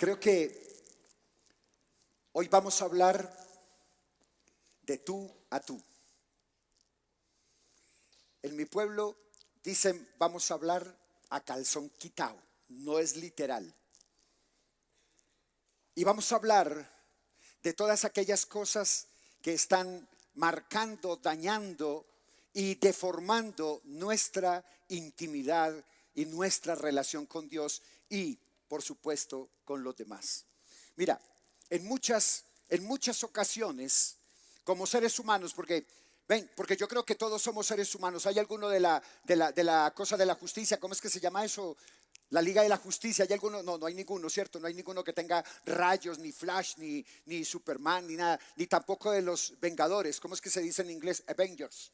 Creo que hoy vamos a hablar de tú a tú. En mi pueblo dicen vamos a hablar a calzón quitado, no es literal. Y vamos a hablar de todas aquellas cosas que están marcando, dañando y deformando nuestra intimidad y nuestra relación con Dios y, por supuesto, con los demás. Mira, en muchas ocasiones, como seres humanos, porque yo creo que todos somos seres humanos. ¿Hay alguno de la cosa de la justicia? ¿Cómo es que se llama eso? La Liga de la Justicia. ¿Hay alguno? No, no hay ninguno, ¿cierto? No hay ninguno que tenga rayos, ni Flash, ni Superman, ni nada, ni tampoco de los Vengadores. ¿Cómo es que se dice en inglés? Avengers.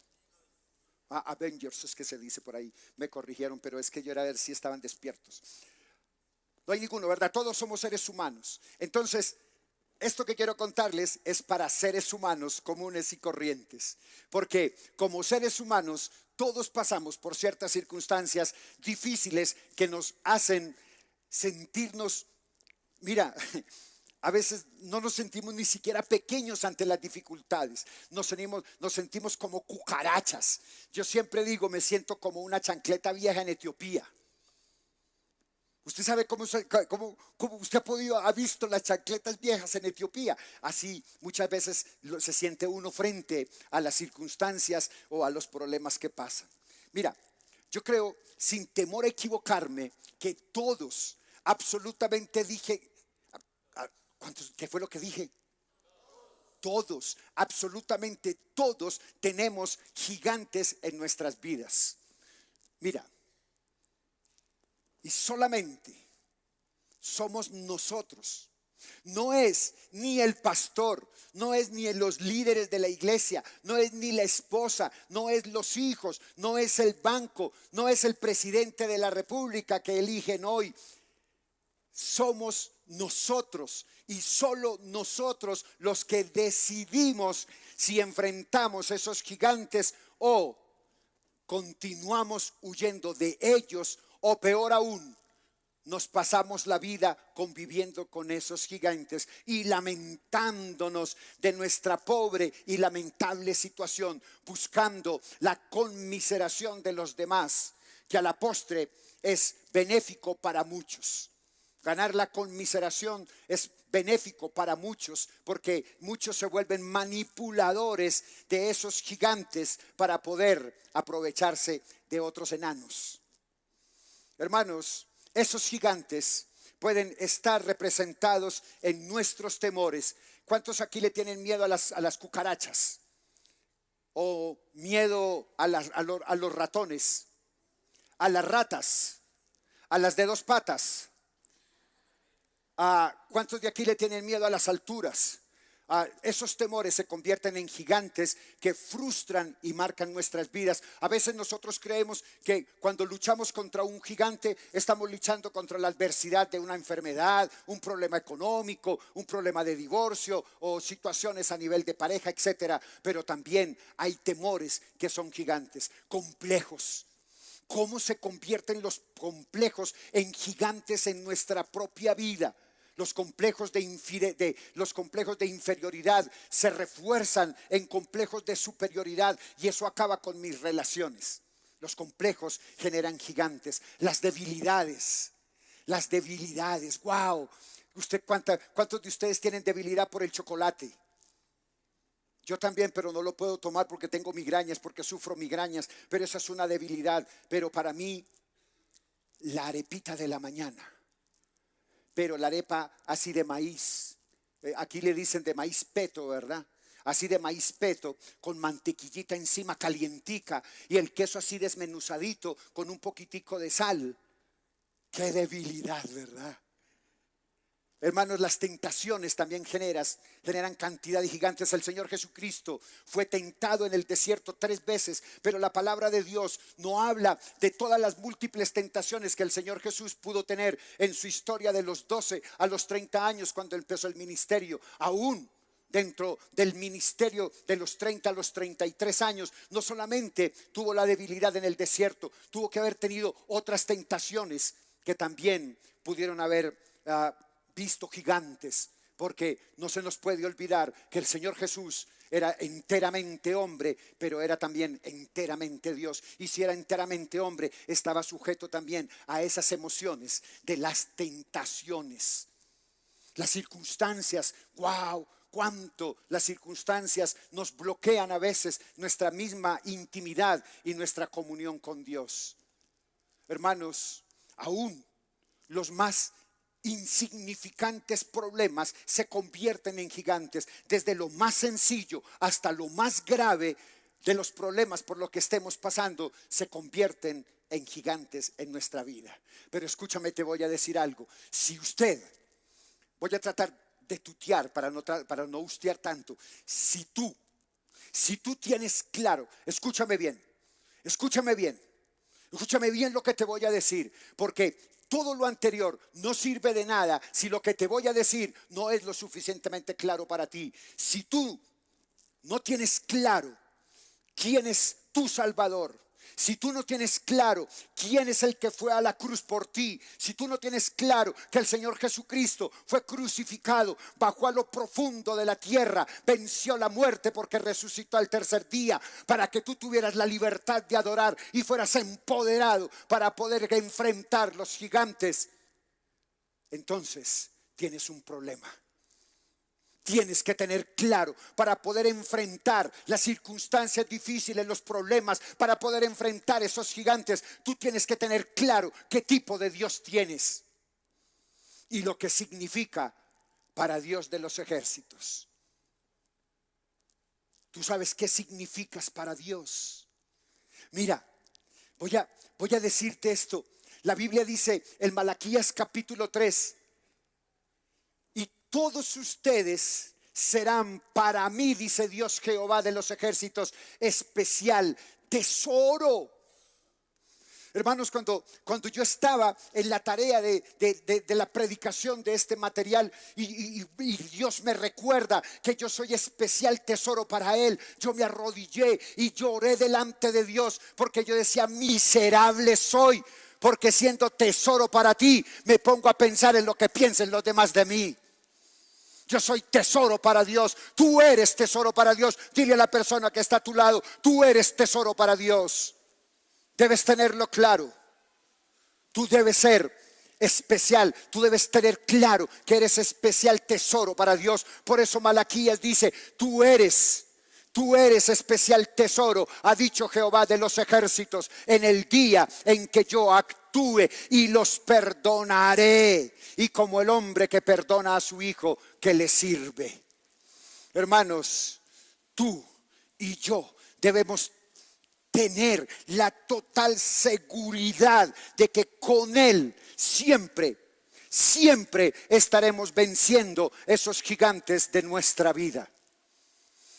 Avengers es que se dice por ahí. Me corrigieron, pero es que yo era a ver si estaban despiertos. No hay ninguno, ¿verdad? Todos somos seres humanos. Entonces, esto que quiero contarles es para seres humanos comunes y corrientes, porque como seres humanos todos pasamos por ciertas circunstancias difíciles que nos hacen sentirnos, mira, a veces no nos sentimos ni siquiera pequeños ante las dificultades, nos sentimos como cucarachas. Yo siempre digo, me siento como una chancleta vieja en Etiopía. Usted sabe cómo usted ha visto las chancletas viejas en Etiopía. Así muchas veces se siente uno frente a las circunstancias o a los problemas que pasan. Mira, yo creo, sin temor a equivocarme, que todos, absolutamente dije, ¿qué fue lo que dije? Todos, absolutamente todos tenemos gigantes en nuestras vidas. Mira. Y solamente somos nosotros. No es ni el pastor, no es ni los líderes de la iglesia, no es ni la esposa, no es los hijos, no es el banco, no es el presidente de la república que eligen hoy. Somos nosotros y solo nosotros los que decidimos si enfrentamos esos gigantes o continuamos huyendo de ellos. O peor aún, nos pasamos la vida conviviendo con esos gigantes y lamentándonos de nuestra pobre y lamentable situación, buscando la conmiseración de los demás, que a la postre es benéfico para muchos. Ganar la conmiseración es benéfico para muchos, porque muchos se vuelven manipuladores de esos gigantes para poder aprovecharse de otros enanos. Hermanos, esos gigantes pueden estar representados en nuestros temores. ¿Cuántos aquí le tienen miedo a las cucarachas? ¿O miedo a los ratones? ¿A las ratas? ¿A las de dos patas? ¿Cuántos de aquí le tienen miedo a las alturas? Esos temores se convierten en gigantes que frustran y marcan nuestras vidas. A veces nosotros creemos que cuando luchamos contra un gigante estamos luchando contra la adversidad de una enfermedad, un problema económico, un problema de divorcio o situaciones a nivel de pareja, etcétera. Pero también hay temores que son gigantes, complejos. ¿Cómo se convierten los complejos en gigantes en nuestra propia vida? Los complejos de inferioridad se refuerzan en complejos de superioridad y eso acaba con mis relaciones. Los complejos generan gigantes. Las debilidades, wow. ¿Cuántos de ustedes tienen debilidad por el chocolate? Yo también, pero no lo puedo tomar porque tengo migrañas, porque sufro migrañas, pero esa es una debilidad. Pero para mí, la arepita de la mañana, pero la arepa así de maíz, aquí le dicen de maíz peto, ¿verdad? Así de maíz peto, con mantequillita encima calientica y el queso así desmenuzadito con un poquitico de sal. Qué debilidad, ¿verdad? Hermanos, las tentaciones también generan cantidad de gigantes. El Señor Jesucristo fue tentado en el desierto 3 veces, pero la palabra de Dios no habla de todas las múltiples tentaciones que el Señor Jesús pudo tener en su historia de los 12 a los 30 años cuando empezó el ministerio. Aún dentro del ministerio de los 30 a los 33 años, no solamente tuvo la debilidad en el desierto, tuvo que haber tenido otras tentaciones que también pudieron haber visto gigantes, porque no se nos puede olvidar que el Señor Jesús era enteramente hombre, pero era también enteramente Dios. Y si era enteramente hombre, estaba sujeto también a esas emociones de las tentaciones. Las circunstancias, wow, cuánto las circunstancias nos bloquean a veces nuestra misma intimidad y nuestra comunión con Dios. Hermanos, aún los más insignificantes problemas se convierten en gigantes, desde lo más sencillo hasta lo más grave de los problemas por lo que estemos pasando, se convierten en gigantes en nuestra vida. Pero escúchame, te voy a decir algo. Si usted, voy a tratar de tutear para no hustear tanto, si tú tienes claro, escúchame bien lo que te voy a decir, porque todo lo anterior no sirve de nada si lo que te voy a decir no es lo suficientemente claro para ti. Si tú no tienes claro quién es tu Salvador, si tú no tienes claro quién es el que fue a la cruz por ti, si tú no tienes claro que el Señor Jesucristo fue crucificado, bajó a lo profundo de la tierra, venció la muerte porque resucitó al tercer día, para que tú tuvieras la libertad de adorar y fueras empoderado para poder enfrentar los gigantes, entonces tienes un problema. Tienes que tener claro para poder enfrentar las circunstancias difíciles, los problemas, para poder enfrentar esos gigantes. Tú tienes que tener claro qué tipo de Dios tienes y lo que significa para Dios de los ejércitos. Tú sabes qué significas para Dios. Mira, voy a decirte esto. La Biblia dice en Malaquías capítulo 3: todos ustedes serán para mí, dice Dios Jehová de los ejércitos, especial tesoro. Hermanos, cuando yo estaba en la tarea de la predicación de este material y Dios me recuerda que yo soy especial tesoro para Él, yo me arrodillé y lloré delante de Dios, porque yo decía: miserable soy, porque siendo tesoro para ti me pongo a pensar en lo que piensen los demás de mí. Yo soy tesoro para Dios. Tú eres tesoro para Dios. Dile a la persona que está a tu lado: tú eres tesoro para Dios. Debes tenerlo claro. Tú debes ser especial. Tú debes tener claro que eres especial tesoro para Dios. Por eso Malaquías dice: tú eres especial tesoro, ha dicho Jehová de los ejércitos, en el día en que yo actúe y los perdonaré. Y como el hombre que perdona a su hijo que le sirve. Hermanos, tú y yo debemos tener la total seguridad de que con Él siempre estaremos venciendo esos gigantes de nuestra vida.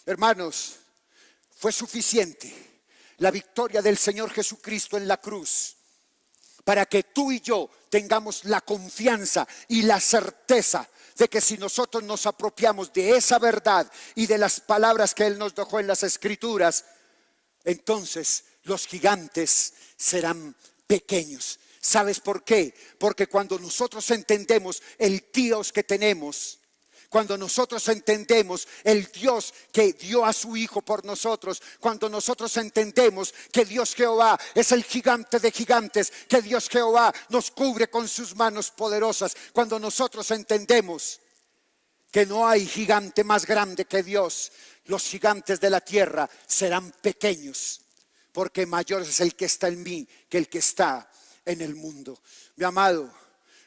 Hermanos, fue suficiente la victoria del Señor Jesucristo en la cruz para que tú y yo tengamos la confianza y la certeza de que si nosotros nos apropiamos de esa verdad y de las palabras que Él nos dejó en las Escrituras, entonces los gigantes serán pequeños. ¿Sabes por qué? Porque cuando nosotros entendemos el Dios que tenemos, cuando nosotros entendemos el Dios que dio a su Hijo por nosotros, cuando nosotros entendemos que Dios Jehová es el gigante de gigantes, que Dios Jehová nos cubre con sus manos poderosas, cuando nosotros entendemos que no hay gigante más grande que Dios, los gigantes de la tierra serán pequeños, porque mayor es el que está en mí que el que está en el mundo. Mi amado,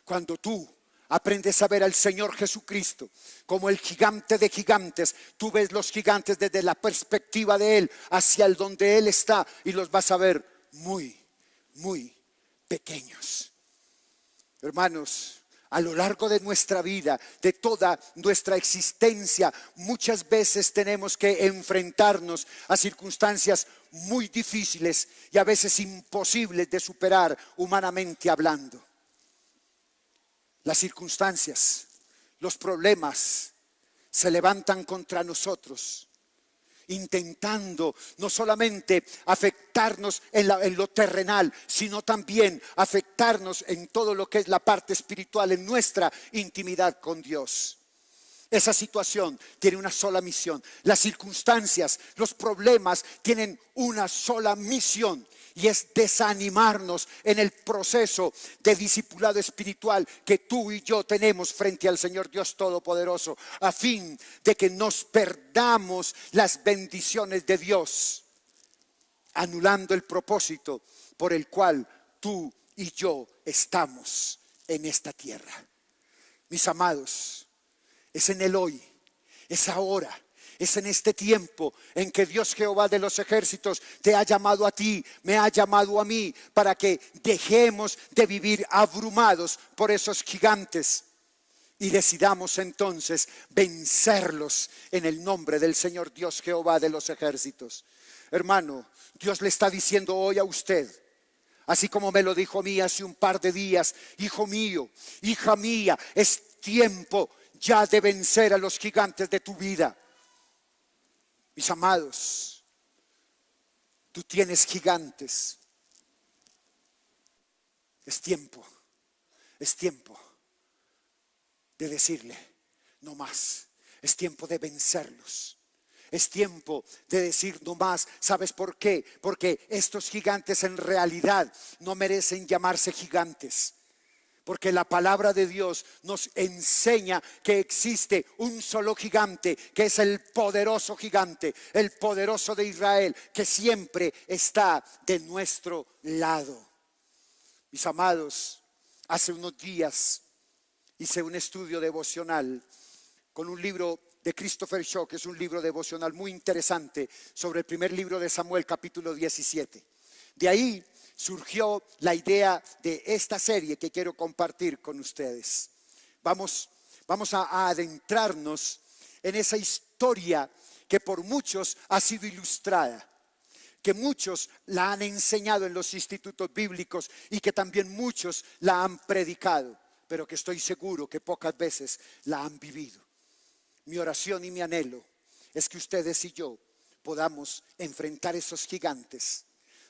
cuando tú aprendes a ver al Señor Jesucristo como el gigante de gigantes, tú ves los gigantes desde la perspectiva de Él, hacia el donde Él está, y los vas a ver muy, muy pequeños. Hermanos, a lo largo de nuestra vida, de toda nuestra existencia, muchas veces tenemos que enfrentarnos a circunstancias muy difíciles y a veces imposibles de superar humanamente hablando. Las circunstancias, los problemas se levantan contra nosotros intentando no solamente afectarnos en lo terrenal, sino también afectarnos en todo lo que es la parte espiritual, en nuestra intimidad con Dios. Esa situación tiene una sola misión. Las circunstancias, los problemas tienen una sola misión, y es desanimarnos en el proceso de discipulado espiritual que tú y yo tenemos frente al Señor Dios Todopoderoso, a fin de que nos perdamos las bendiciones de Dios, anulando el propósito por el cual tú y yo estamos en esta tierra. Mis amados, es en el hoy, es ahora, es en este tiempo en que Dios Jehová de los ejércitos te ha llamado a ti, me ha llamado a mí, para que dejemos de vivir abrumados por esos gigantes y decidamos entonces vencerlos en el nombre del Señor Dios Jehová de los ejércitos. Hermano, Dios le está diciendo hoy a usted, así como me lo dijo a mí hace un par de días: hijo mío, hija mía, es tiempo ya de vencer a los gigantes de tu vida. Mis amados, tú tienes gigantes. Es tiempo de decirle no más. Es tiempo de vencerlos. Es tiempo de decir no más. ¿Sabes por qué? Porque estos gigantes en realidad no merecen llamarse gigantes. Porque la palabra de Dios nos enseña que existe un solo gigante, que es el poderoso gigante, el poderoso de Israel, que siempre está de nuestro lado. Mis amados, hace unos días hice un estudio devocional con un libro de Christopher Shaw, que es un libro devocional muy interesante sobre el primer libro de Samuel, capítulo 17. De ahí surgió la idea de esta serie que quiero compartir con ustedes. Vamos a adentrarnos en esa historia que por muchos ha sido ilustrada, que muchos la han enseñado en los institutos bíblicos y que también muchos la han predicado, pero que estoy seguro que pocas veces la han vivido. Mi oración y mi anhelo es que ustedes y yo podamos enfrentar esos gigantes,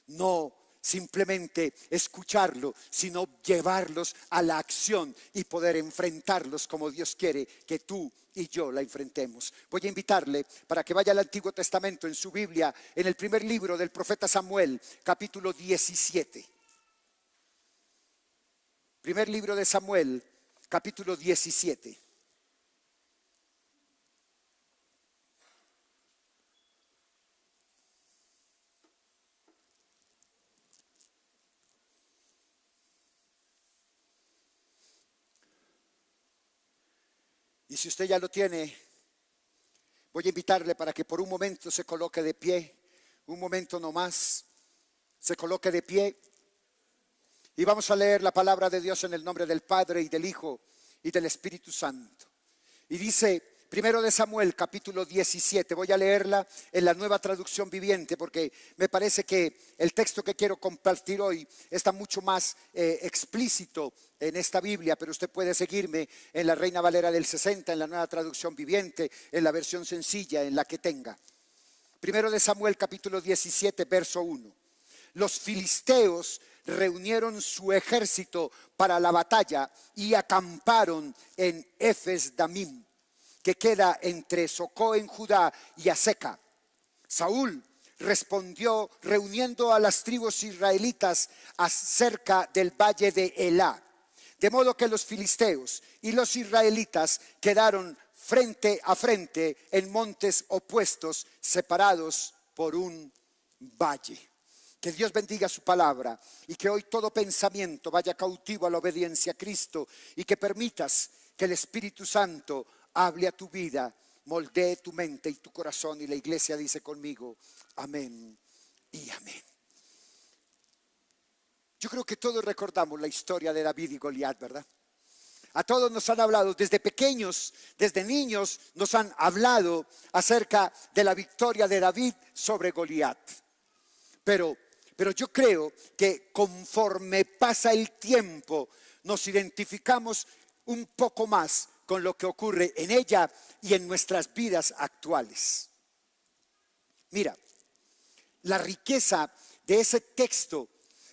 no simplemente escucharlo, sino llevarlos a la acción y poder enfrentarlos como Dios quiere que tú y yo la enfrentemos. Voy a invitarle para que vaya al Antiguo Testamento en su Biblia, en el primer libro del profeta Samuel, capítulo 17. Primer libro de Samuel, capítulo 17. Y si usted ya lo tiene, voy a invitarle para que por un momento se coloque de pie, un momento nomás, se coloque de pie y vamos a leer la palabra de Dios en el nombre del Padre y del Hijo y del Espíritu Santo. Y dice, primero de Samuel, capítulo 17, voy a leerla en la Nueva Traducción Viviente porque me parece que el texto que quiero compartir hoy está mucho más explícito en esta Biblia, pero usted puede seguirme en la Reina Valera del 60, en la Nueva Traducción Viviente, en la versión sencilla, en la que tenga. Primero de Samuel, capítulo 17, verso 1. Los filisteos reunieron su ejército para la batalla y acamparon en Efes Damim, que queda entre Socó en Judá y Aseca. Saúl respondió reuniendo a las tribus israelitas cerca del valle de Elá. De modo que los filisteos y los israelitas quedaron frente a frente en montes opuestos, separados por un valle. Que Dios bendiga su palabra y que hoy todo pensamiento vaya cautivo a la obediencia a Cristo y que permitas que el Espíritu Santo hable a tu vida, moldee tu mente y tu corazón. Y la iglesia dice conmigo, amén y amén. Yo creo que todos recordamos la historia de David y Goliat, ¿verdad? A todos nos han hablado, desde pequeños, desde niños, nos han hablado acerca de la victoria de David sobre Goliat. Pero yo creo que conforme pasa el tiempo, nos identificamos un poco más con lo que ocurre en ella y en nuestras vidas actuales. Mira, la riqueza de ese texto,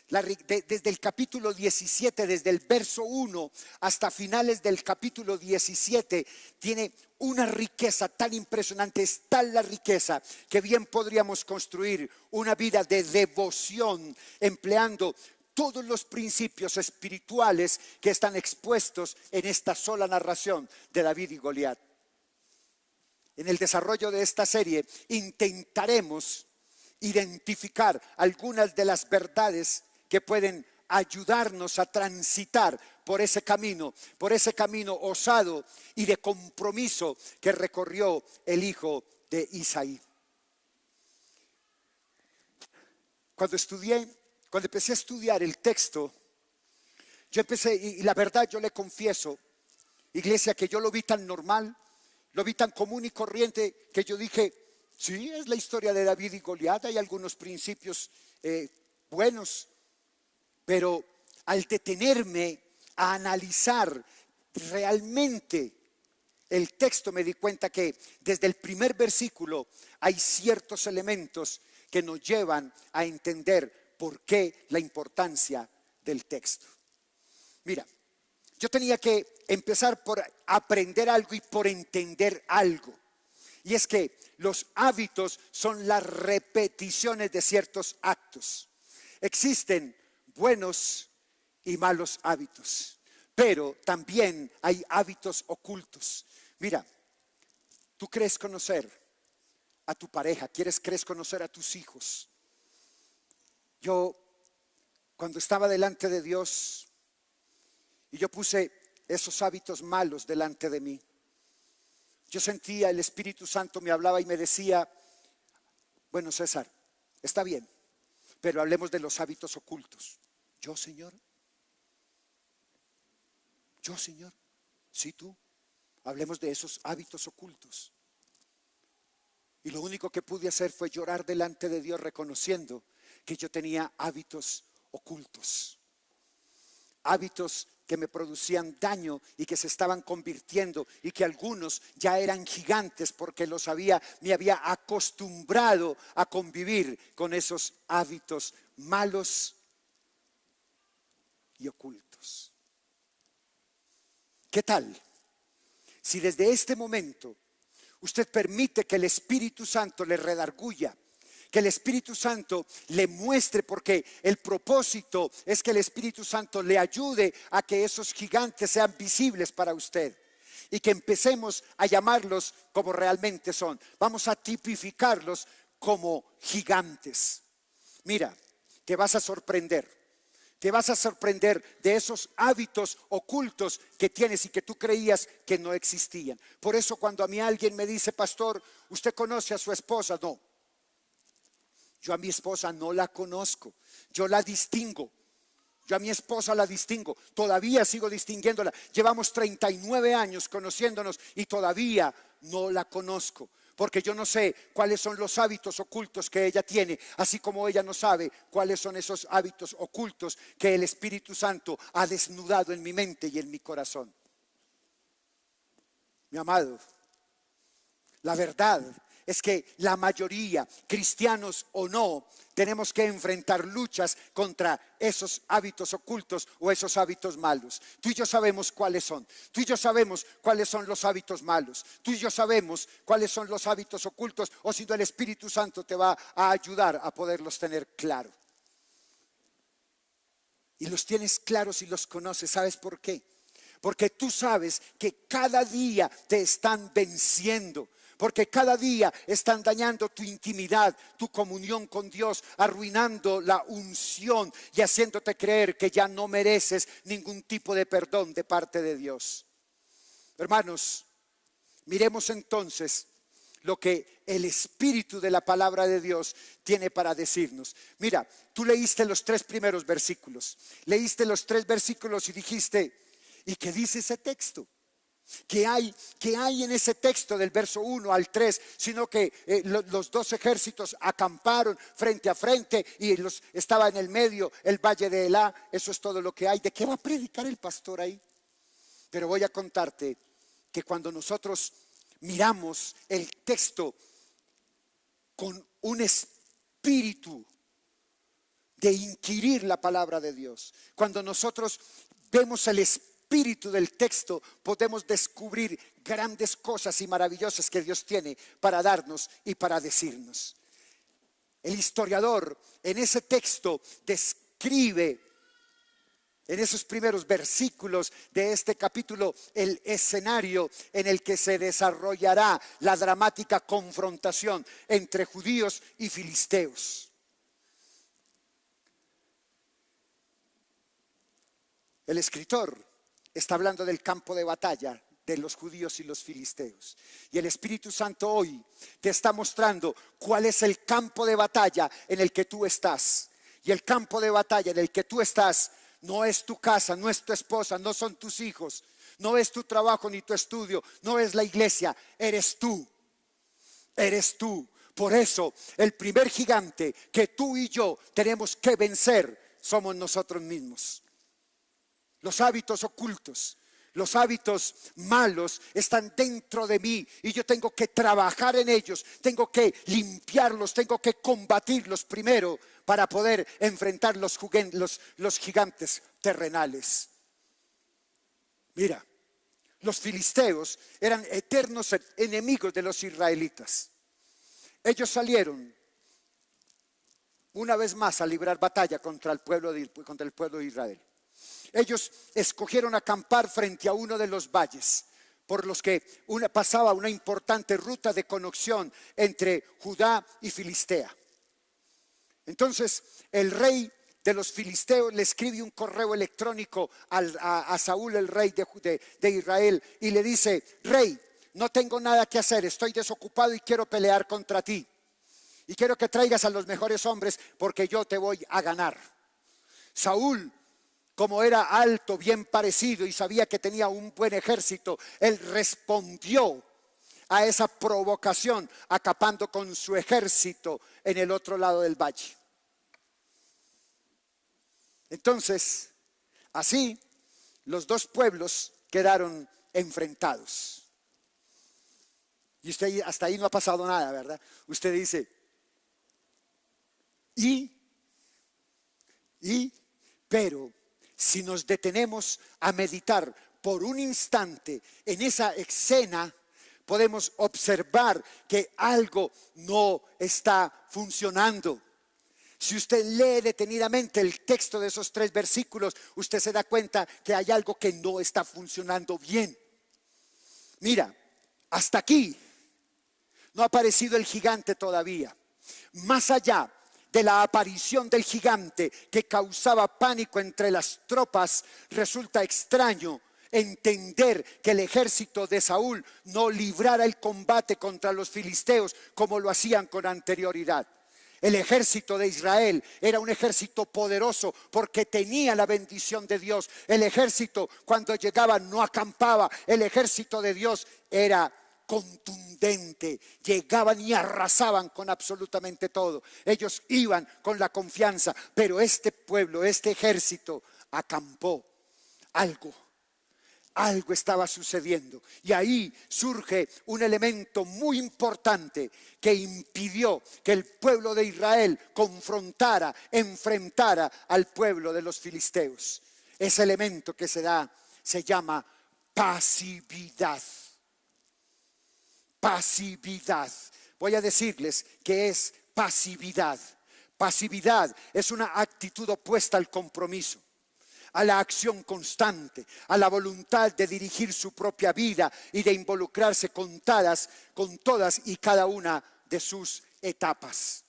desde el capítulo 17, desde el verso 1 hasta finales del capítulo 17, tiene una riqueza tan impresionante. Es tal la riqueza que bien podríamos construir una vida de devoción empleando todos los principios espirituales que están expuestos en esta sola narración de David y Goliat. En el desarrollo de esta serie intentaremos identificar algunas de las verdades que pueden ayudarnos a transitar por ese camino osado y de compromiso que recorrió el hijo de Isaí. Cuando empecé a estudiar el texto, yo empecé, y la verdad yo le confieso, iglesia, que yo lo vi tan normal, lo vi tan común y corriente, que yo dije, sí, es la historia de David y Goliat, hay algunos principios buenos, pero al detenerme a analizar realmente el texto, me di cuenta que desde el primer versículo hay ciertos elementos que nos llevan a entender por qué la importancia del texto. Mira, yo tenía que empezar por aprender algo y por entender algo. Y es que los hábitos son las repeticiones de ciertos actos. Existen buenos y malos hábitos, pero también hay hábitos ocultos. Mira, tú crees conocer a tu pareja, crees conocer a tus hijos. Yo, cuando estaba delante de Dios y yo puse esos hábitos malos delante de mí, yo sentía el Espíritu Santo me hablaba y me decía, bueno, César, está bien, pero hablemos de los hábitos ocultos. ¿Yo, Señor? ¿Yo, Señor? Sí, tú. Hablemos de esos hábitos ocultos. Y lo único que pude hacer fue llorar delante de Dios reconociendo que yo tenía hábitos ocultos. Hábitos que me producían daño y que se estaban convirtiendo y que algunos ya eran gigantes porque me había acostumbrado a convivir con esos hábitos malos y ocultos. ¿Qué tal si desde este momento usted permite que el Espíritu Santo le redarguya, que el Espíritu Santo le muestre, porque el propósito es que el Espíritu Santo le ayude a que esos gigantes sean visibles para usted y que empecemos a llamarlos como realmente son? Vamos a tipificarlos como gigantes. Mira, te vas a sorprender. Te vas a sorprender de esos hábitos ocultos que tienes y que tú creías que no existían. Por eso cuando a mí alguien me dice, pastor, ¿usted conoce a su esposa? No. Yo a mi esposa no la conozco. Yo la distingo. Yo a mi esposa la distingo. Todavía sigo distinguiéndola. Llevamos 39 años conociéndonos y todavía no la conozco. Porque yo no sé cuáles son los hábitos ocultos que ella tiene, así como ella no sabe cuáles son esos hábitos ocultos que el Espíritu Santo ha desnudado en mi mente y en mi corazón. Mi amado, la verdad es que la mayoría, cristianos o no, tenemos que enfrentar luchas contra esos hábitos ocultos o esos hábitos malos. Tú y yo sabemos cuáles son. Tú y yo sabemos cuáles son los hábitos malos. Tú y yo sabemos cuáles son los hábitos ocultos, o si no, el Espíritu Santo te va a ayudar a poderlos tener claro. Y los tienes claros y los conoces. ¿Sabes por qué? Porque tú sabes que cada día te están venciendo. Porque cada día están dañando tu intimidad, tu comunión con Dios, arruinando la unción y haciéndote creer que ya no mereces ningún tipo de perdón de parte de Dios. Hermanos, miremos entonces lo que el Espíritu de la palabra de Dios tiene para decirnos. Mira, tú leíste los 3 primeros versículos. Leíste los 3 versículos y dijiste, ¿y qué dice ese texto? ¿Qué hay en ese texto del verso 1 al 3? Sino que los 2 ejércitos acamparon frente a frente y estaba en el medio el valle de Elá. Eso es todo lo que hay. ¿De qué va a predicar el pastor ahí? Pero voy a contarte que cuando nosotros miramos el texto con un espíritu de inquirir la palabra de Dios. Cuando nosotros vemos el espíritu del texto, podemos descubrir grandes cosas y maravillosas que Dios tiene para darnos y para decirnos. El historiador en ese texto describe, en esos primeros versículos de este capítulo, el escenario en el que se desarrollará la dramática confrontación entre judíos y filisteos. El escritor está hablando del campo de batalla de los judíos y los filisteos. Y el Espíritu Santo hoy te está mostrando cuál es el campo de batalla en el que tú estás. Y el campo de batalla en el que tú estás no es tu casa, no es tu esposa, no son tus hijos, no es tu trabajo ni tu estudio, no es la iglesia, eres tú. Eres tú. Por eso el primer gigante que tú y yo tenemos que vencer somos nosotros mismos. Los hábitos ocultos, los hábitos malos están dentro de mí y yo tengo que trabajar en ellos, tengo que limpiarlos, tengo que combatirlos primero para poder enfrentar los gigantes terrenales. Mira, los filisteos eran eternos enemigos de los israelitas. Ellos salieron una vez más a librar batalla contra el pueblo de Israel. Ellos escogieron acampar frente a uno de los valles por los que pasaba una importante ruta de conexión entre Judá y Filistea. Entonces el rey de los filisteos le escribe un correo electrónico a Saúl, el rey de Israel, y le dice: rey, no tengo nada que hacer, estoy desocupado y quiero pelear contra ti. Y quiero que traigas a los mejores hombres porque yo te voy a ganar. Saúl, como era alto, bien parecido y sabía que tenía un buen ejército, él respondió a esa provocación acampando con su ejército en el otro lado del valle. Entonces, así los dos pueblos quedaron enfrentados. Y usted hasta ahí no ha pasado nada, ¿verdad? Usted dice, pero si nos detenemos a meditar por un instante en esa escena, podemos observar que algo no está funcionando. Si usted lee detenidamente el texto de esos 3 versículos, usted se da cuenta que hay algo que no está funcionando bien. Mira, hasta aquí no ha aparecido el gigante todavía. Más allá de la aparición del gigante que causaba pánico entre las tropas, resulta extraño entender que el ejército de Saúl no librara el combate contra los filisteos como lo hacían con anterioridad. El ejército de Israel era un ejército poderoso porque tenía la bendición de Dios. El ejército, cuando llegaba, no acampaba. El ejército de Dios era contundente, llegaban y arrasaban con absolutamente todo. Ellos iban con la confianza, pero este pueblo, este ejército acampó. Algo estaba sucediendo y ahí surge un elemento muy importante que impidió que el pueblo de Israel enfrentara al pueblo de los filisteos. Ese elemento que se llama pasividad. Pasividad. Voy a decirles qué es pasividad. Pasividad es una actitud opuesta al compromiso, a la acción constante, a la voluntad de dirigir su propia vida y de involucrarse con todas y cada una de sus etapas.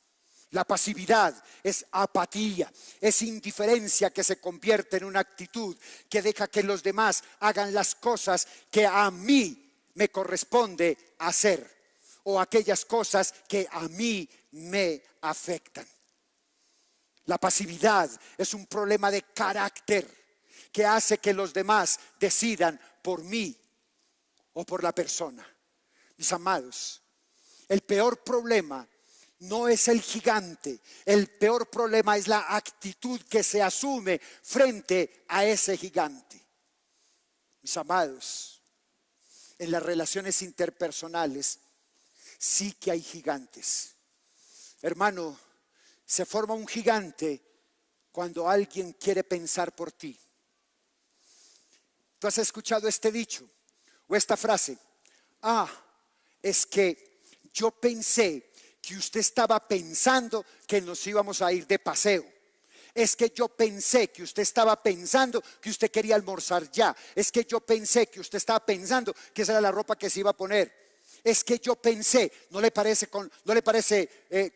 La pasividad es apatía, es indiferencia que se convierte en una actitud que deja que los demás hagan las cosas que a mí me corresponde hacer, o aquellas cosas que a mí me afectan. La pasividad es un problema de carácter que hace que los demás decidan por mí o por la persona. Mis amados, el peor problema no es el gigante, el peor problema es la actitud que se asume frente a ese gigante. Mis amados, en las relaciones interpersonales sí que hay gigantes. Hermano, se forma un gigante cuando alguien quiere pensar por ti. ¿Tú has escuchado este dicho o esta frase? Es que yo pensé que usted estaba pensando que nos íbamos a ir de paseo. Es que yo pensé que usted estaba pensando que usted quería almorzar ya. Es que yo pensé que usted estaba pensando que esa era la ropa que se iba a poner. Es que yo pensé, ¿no le parece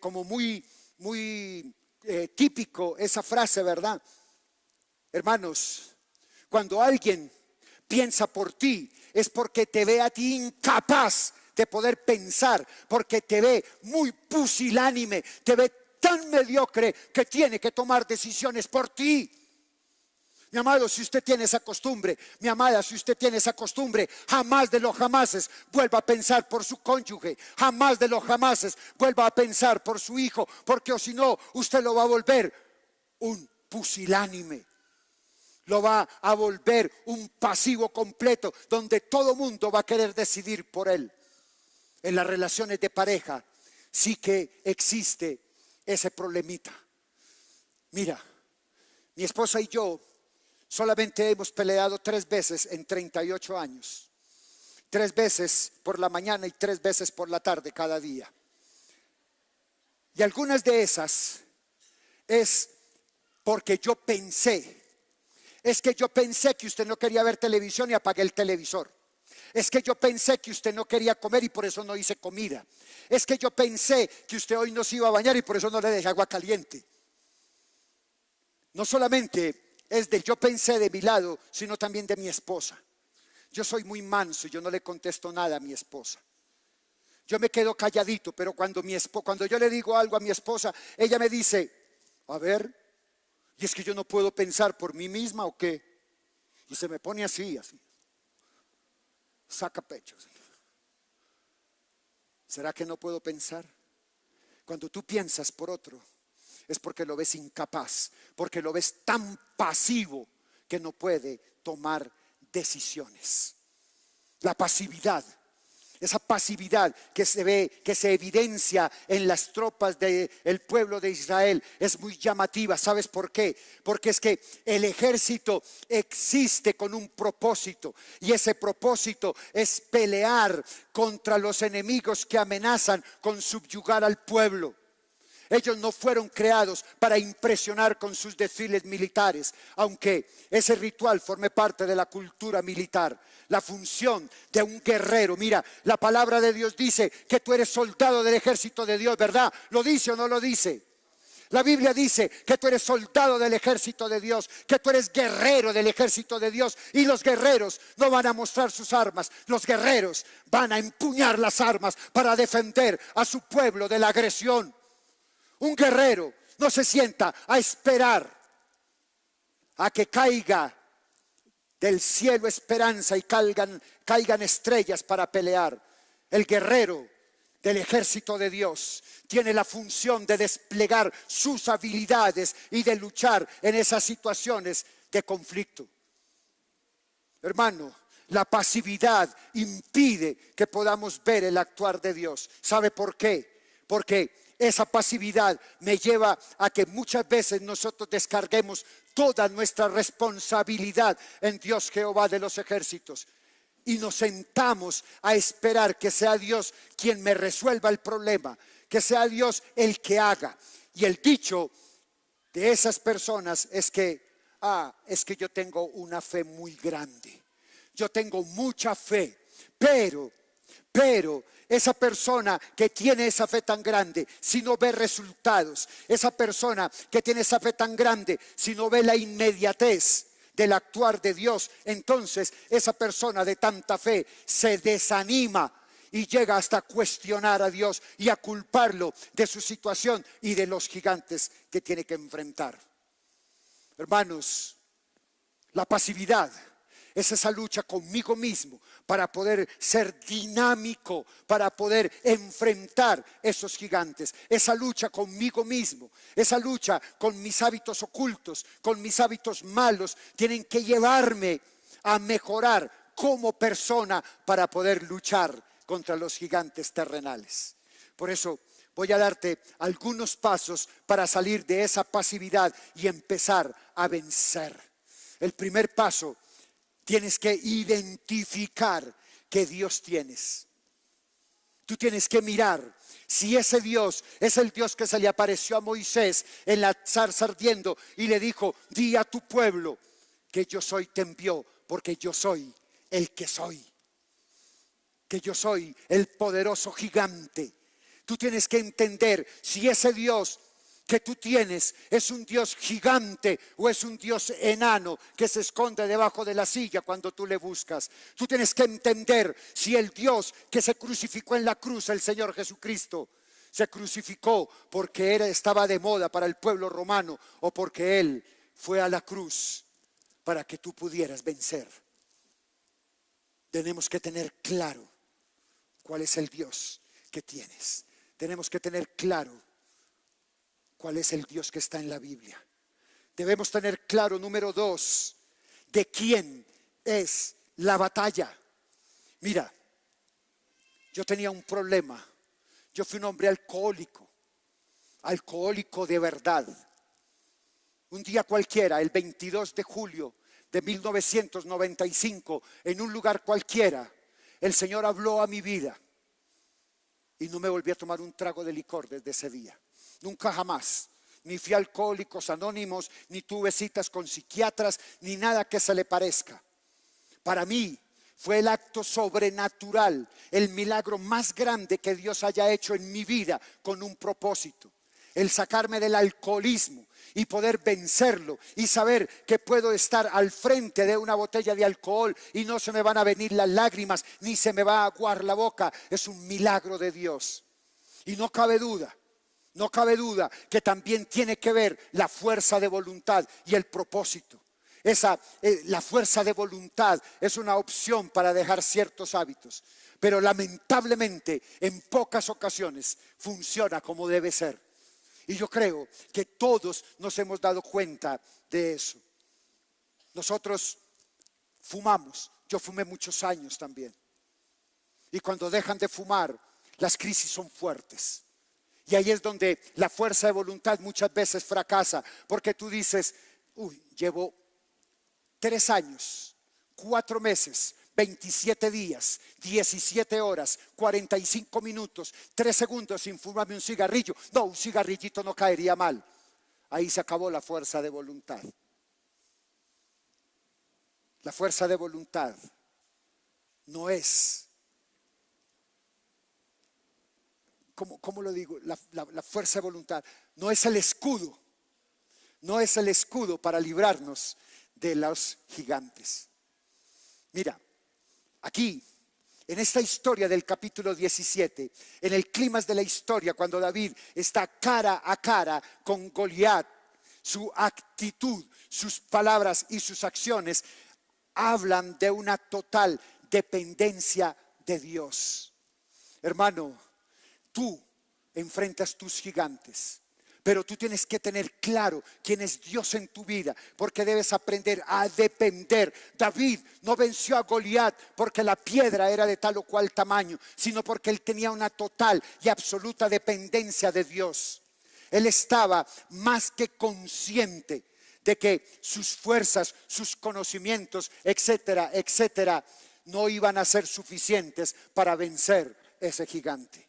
como muy típico esa frase, verdad? Hermanos, cuando alguien piensa por ti es porque te ve a ti incapaz de poder pensar, porque te ve muy pusilánime, te ve tan mediocre que tiene que tomar decisiones por ti. Mi amado, si usted tiene esa costumbre, mi amada, si usted tiene esa costumbre, jamás de los jamases vuelva a pensar por su cónyuge, jamás de los jamases vuelva a pensar por su hijo, porque o si no, usted lo va a volver un pusilánime. Lo va a volver un pasivo completo, donde todo mundo va a querer decidir por él. En las relaciones de pareja sí que existe ese problemita. Mira, mi esposa y yo solamente hemos peleado 3 veces en 38 años. 3 veces por la mañana y 3 veces por la tarde cada día. Y algunas de esas es porque yo pensé. Es que yo pensé que usted no quería ver televisión y apagué el televisor. Es que yo pensé que usted no quería comer y por eso no hice comida. Es que yo pensé que usted hoy no se iba a bañar y por eso no le dejé agua caliente. No solamente es del yo pensé de mi lado, sino también de mi esposa. Yo soy muy manso, yo no le contesto nada a mi esposa. Yo me quedo calladito, pero cuando yo le digo algo a mi esposa, ella me dice, a ver, ¿y es que yo no puedo pensar por mí misma o qué? Y se me pone así. Saca pechos. ¿Será que no puedo pensar? Cuando tú piensas por otro, es porque lo ves incapaz, porque lo ves tan pasivo que no puede tomar decisiones. La pasividad. Esa pasividad que se ve, que se evidencia en las tropas del pueblo de Israel es muy llamativa. ¿Sabes por qué? Porque es que el ejército existe con un propósito y ese propósito es pelear contra los enemigos que amenazan con subyugar al pueblo. Ellos no fueron creados para impresionar con sus desfiles militares, aunque ese ritual forme parte de la cultura militar. La función de un guerrero, mira, la palabra de Dios dice que tú eres soldado del ejército de Dios, ¿verdad? ¿Lo dice o no lo dice? La Biblia dice que tú eres soldado del ejército de Dios, que tú eres guerrero del ejército de Dios. Y los guerreros no van a mostrar sus armas, los guerreros van a empuñar las armas para defender a su pueblo de la agresión. Un guerrero no se sienta a esperar a que caiga del cielo esperanza y caigan estrellas para pelear. El guerrero del ejército de Dios tiene la función de desplegar sus habilidades y de luchar en esas situaciones de conflicto. Hermano, la pasividad impide que podamos ver el actuar de Dios. ¿Sabe por qué? Porque esa pasividad me lleva a que muchas veces nosotros descarguemos toda nuestra responsabilidad en Dios Jehová de los ejércitos y nos sentamos a esperar que sea Dios quien me resuelva el problema, que sea Dios el que haga. Y el dicho de esas personas es que yo tengo una fe muy grande, yo tengo mucha fe, pero esa persona que tiene esa fe tan grande, si no ve resultados, esa persona que tiene esa fe tan grande, si no ve la inmediatez del actuar de Dios, entonces esa persona de tanta fe se desanima y llega hasta cuestionar a Dios y a culparlo de su situación y de los gigantes que tiene que enfrentar. Hermanos, la pasividad es esa lucha conmigo mismo para poder ser dinámico, para poder enfrentar esos gigantes. Esa lucha conmigo mismo, esa lucha con mis hábitos ocultos, con mis hábitos malos, tienen que llevarme a mejorar como persona para poder luchar contra los gigantes terrenales. Por eso, Voy a darte algunos pasos para salir de esa pasividad y empezar a vencer. El primer paso, tienes que identificar qué Dios tienes. Tú tienes que mirar si ese Dios es el Dios que se le apareció a Moisés en la zarza ardiendo y le dijo: di a tu pueblo que yo soy, te envió, porque yo soy el que soy. Que yo soy el poderoso gigante. Tú tienes que entender si ese Dios que tú tienes es un Dios gigante o es un Dios enano que se esconde debajo de la silla cuando tú le buscas. Tú tienes que entender si el Dios que se crucificó en la cruz, el Señor Jesucristo, se crucificó porque estaba de moda para el pueblo romano o porque Él fue a la cruz para que tú pudieras vencer. Tenemos que tener claro cuál es el Dios que tienes. Tenemos que tener claro cuál es el Dios que está en la Biblia. Debemos tener claro, número 2, de quién es la batalla. Mira, yo tenía un problema. Yo fui un hombre alcohólico de verdad. Un día cualquiera, el 22 de julio de 1995, en un lugar cualquiera, el Señor habló a mi vida y no me volví a tomar un trago de licor desde ese día. Nunca jamás. Ni fui a Alcohólicos Anónimos, ni tuve citas con psiquiatras, ni nada que se le parezca. Para mí fue el acto sobrenatural, el milagro más grande que Dios haya hecho en mi vida con un propósito. El sacarme del alcoholismo y poder vencerlo y saber que puedo estar al frente de una botella de alcohol y no se me van a venir las lágrimas ni se me va a aguar la boca, es un milagro de Dios. Y no cabe duda que también tiene que ver la fuerza de voluntad y el propósito. La fuerza de voluntad es una opción para dejar ciertos hábitos, pero lamentablemente en pocas ocasiones funciona como debe ser. Y yo creo que todos nos hemos dado cuenta de eso. Nosotros fumamos, yo fumé muchos años también. Y cuando dejan de fumar, las crisis son fuertes. Y ahí es donde la fuerza de voluntad muchas veces fracasa, porque tú dices: llevo 3 años, 4 meses, 27 días, 17 horas, 45 minutos, 3 segundos sin fumarme un cigarrillo. No, un cigarrillito no caería mal. Ahí se acabó la fuerza de voluntad. La fuerza de voluntad no es, ¿cómo lo digo? La fuerza de voluntad no es el escudo. No es el escudo para librarnos de los gigantes. Mira, aquí, en esta historia del capítulo 17, en el clímax de la historia, cuando David está cara a cara con Goliat, su actitud, sus palabras y sus acciones hablan de una total dependencia de Dios. Hermano, tú enfrentas tus gigantes, pero tú tienes que tener claro quién es Dios en tu vida, porque debes aprender a depender. David no venció a Goliat porque la piedra era de tal o cual tamaño, sino porque él tenía una total y absoluta dependencia de Dios. Él estaba más que consciente de que sus fuerzas, sus conocimientos, etcétera, etcétera, no iban a ser suficientes para vencer ese gigante.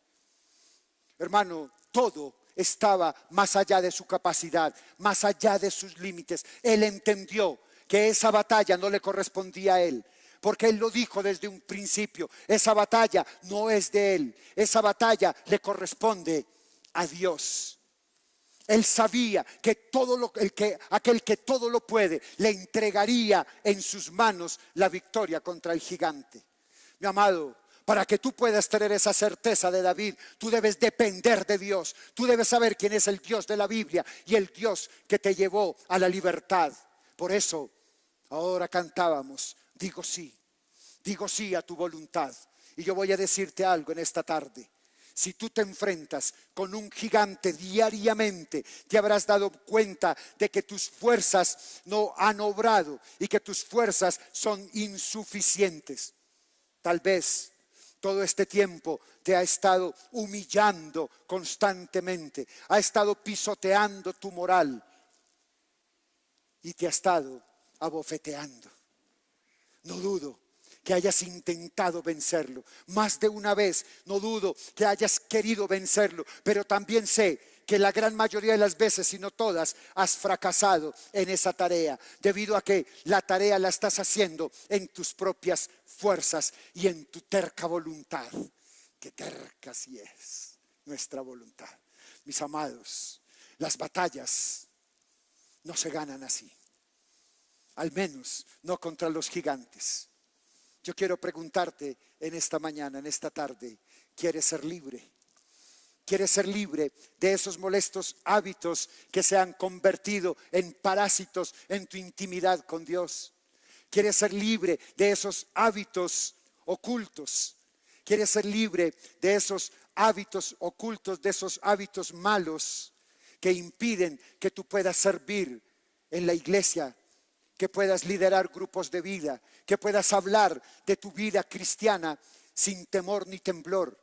Hermano, todo estaba más allá de su capacidad, más allá de sus límites. Él entendió que esa batalla no le correspondía a él, porque él lo dijo desde un principio: esa batalla no es de él, esa batalla le corresponde a Dios. Él sabía que aquel que todo lo puede le entregaría en sus manos la victoria contra el gigante. Mi amado, para que tú puedas tener esa certeza de David, tú debes depender de Dios. Tú debes saber quién es el Dios de la Biblia y el Dios que te llevó a la libertad. Por eso, ahora cantábamos: digo sí a tu voluntad. Y yo voy a decirte algo en esta tarde. Si tú te enfrentas con un gigante diariamente, te habrás dado cuenta de que tus fuerzas no han obrado y que tus fuerzas son insuficientes. Tal vez todo este tiempo te ha estado humillando constantemente, ha estado pisoteando tu moral y te ha estado abofeteando. No dudo que hayas intentado vencerlo más de una vez, no dudo que hayas querido vencerlo, pero también sé que la gran mayoría de las veces, si no todas, has fracasado en esa tarea, debido a que la tarea la estás haciendo en tus propias fuerzas y en tu terca voluntad. Que terca sí es nuestra voluntad. Mis amados, las batallas no se ganan así, al menos no contra los gigantes. Yo quiero preguntarte en esta mañana, en esta tarde, ¿quieres ser libre? ¿Quieres ser libre de esos molestos hábitos que se han convertido en parásitos en tu intimidad con Dios? ¿Quieres ser libre de esos hábitos ocultos? ¿Quieres ser libre de esos hábitos ocultos, de esos hábitos malos que impiden que tú puedas servir en la iglesia, que puedas liderar grupos de vida, que puedas hablar de tu vida cristiana sin temor ni temblor?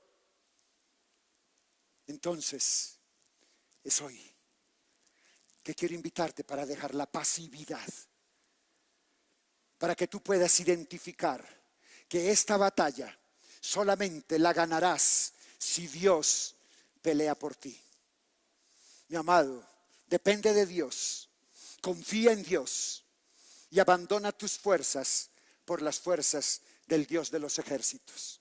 Entonces, es hoy que quiero invitarte para dejar la pasividad, para que tú puedas identificar que esta batalla solamente la ganarás si Dios pelea por ti. Mi amado, depende de Dios, confía en Dios y abandona tus fuerzas por las fuerzas del Dios de los ejércitos.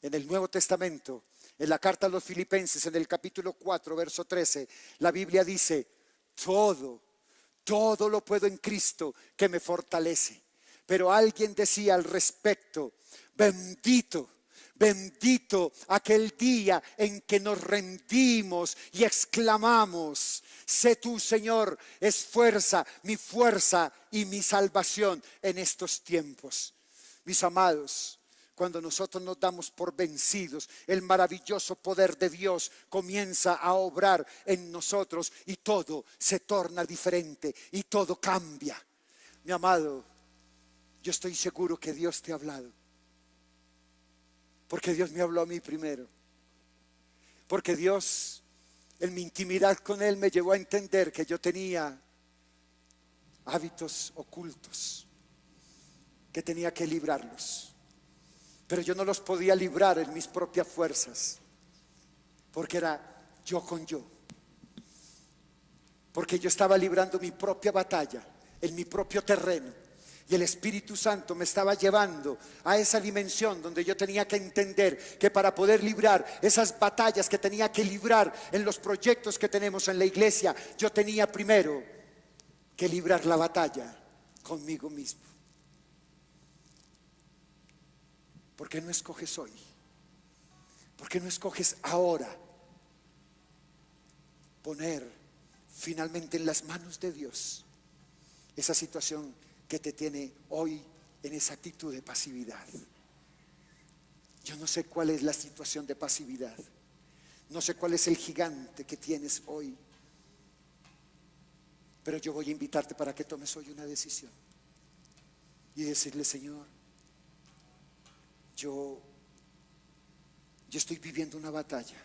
En el Nuevo Testamento, en la carta a los Filipenses, en el capítulo 4, verso 13, la Biblia dice: todo lo puedo en Cristo que me fortalece. Pero alguien decía al respecto: bendito aquel día en que nos rendimos y exclamamos: sé tú, Señor, es mi fuerza y mi salvación en estos tiempos. Mis amados, cuando nosotros nos damos por vencidos, el maravilloso poder de Dios comienza a obrar en nosotros y todo se torna diferente y todo cambia. Mi amado, yo estoy seguro que Dios te ha hablado, porque Dios me habló a mí primero, porque Dios en mi intimidad con Él me llevó a entender que yo tenía hábitos ocultos que tenía que librarlos. Pero yo no los podía librar en mis propias fuerzas, porque era yo con yo. Porque yo estaba librando mi propia batalla en mi propio terreno. Y el Espíritu Santo me estaba llevando a esa dimensión donde yo tenía que entender que para poder librar esas batallas que tenía que librar en los proyectos que tenemos en la iglesia, yo tenía primero que librar la batalla conmigo mismo. ¿Por qué no escoges hoy? ¿Por qué no escoges ahora poner finalmente en las manos de Dios esa situación que te tiene hoy en esa actitud de pasividad? Yo no sé cuál es la situación de pasividad, no sé cuál es el gigante que tienes hoy, pero yo voy a invitarte para que tomes hoy una decisión y decirle: Señor, yo estoy viviendo una batalla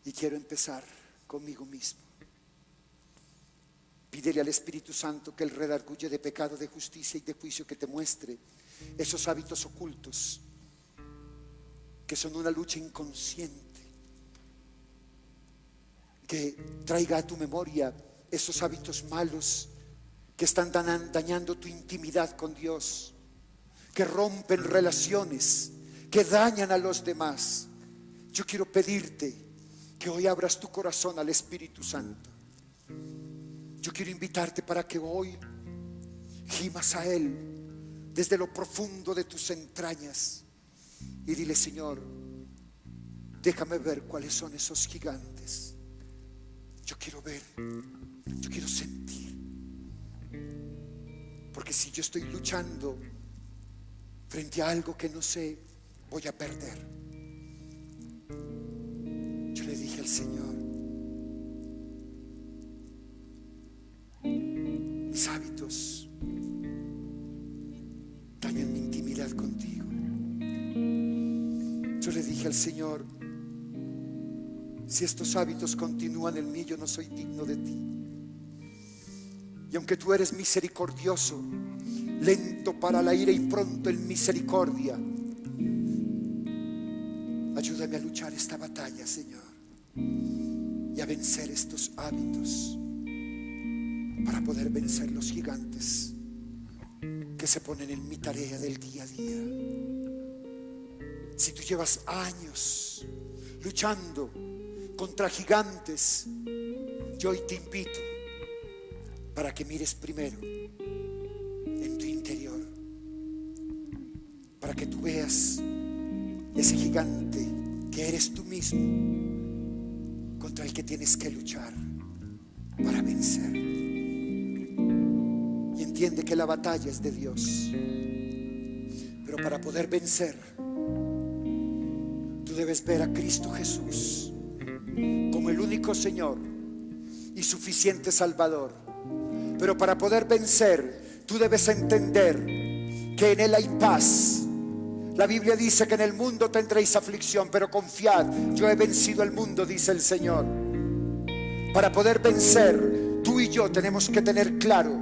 y quiero empezar conmigo mismo. Pídele al Espíritu Santo que Él redarguye de pecado, de justicia y de juicio, que te muestre esos hábitos ocultos que son una lucha inconsciente, que traiga a tu memoria esos hábitos malos que están dañando tu intimidad con Dios, que rompen relaciones, que dañan a los demás. Yo quiero pedirte que hoy abras tu corazón al Espíritu Santo. Yo quiero invitarte para que hoy gimas a Él desde lo profundo de tus entrañas y dile: Señor, déjame ver cuáles son esos gigantes. Yo quiero ver, yo quiero sentir, porque si yo estoy luchando frente a algo que no sé, voy a perder. Yo le dije al Señor: mis hábitos dañan mi intimidad contigo. dije al Señor: si estos hábitos continúan en mí, yo no soy digno de ti. Y aunque tú eres misericordioso, lento para la ira y pronto en misericordia, ayúdame a luchar esta batalla, Señor, y a vencer estos hábitos para poder vencer los gigantes que se ponen en mi tarea del día a día. Si tú llevas años luchando contra gigantes, yo hoy te invito para que mires primero en tu interior, para que tú veas ese gigante que eres tú mismo, contra el que tienes que luchar para vencer. Y entiende que la batalla es de Dios, pero para poder vencer, tú debes ver a Cristo Jesús como el único Señor y suficiente Salvador. Pero para poder vencer, tú debes entender que en Él hay paz. La Biblia dice que en el mundo tendréis aflicción, pero confiad, yo he vencido el mundo, dice el Señor. Para poder vencer, tú y yo tenemos que tener claro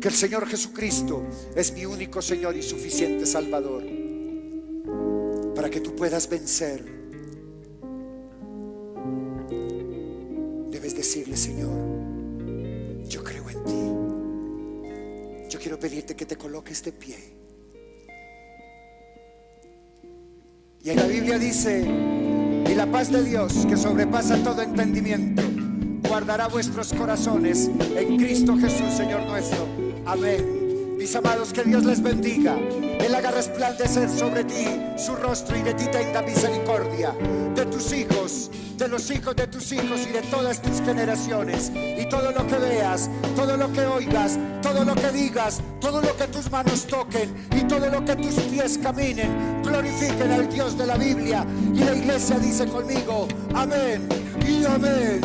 que el Señor Jesucristo es mi único Señor y suficiente Salvador. Para que tú puedas vencer, debes decirle: Señor, yo creo en ti. Yo quiero pedirte que te coloques de pie. Y en la Biblia dice: y la paz de Dios, que sobrepasa todo entendimiento, guardará vuestros corazones en Cristo Jesús, Señor nuestro. Amén. Mis amados, que Dios les bendiga. Él haga resplandecer sobre ti su rostro y de ti tenga misericordia. De tus hijos, de los hijos de tus hijos y de todas tus generaciones. Y todo lo que veas, todo lo que oigas, todo lo que digas, todo lo que tus manos toquen y todo lo que tus pies caminen, glorifiquen al Dios de la Biblia. Y la iglesia dice conmigo: amén y amén.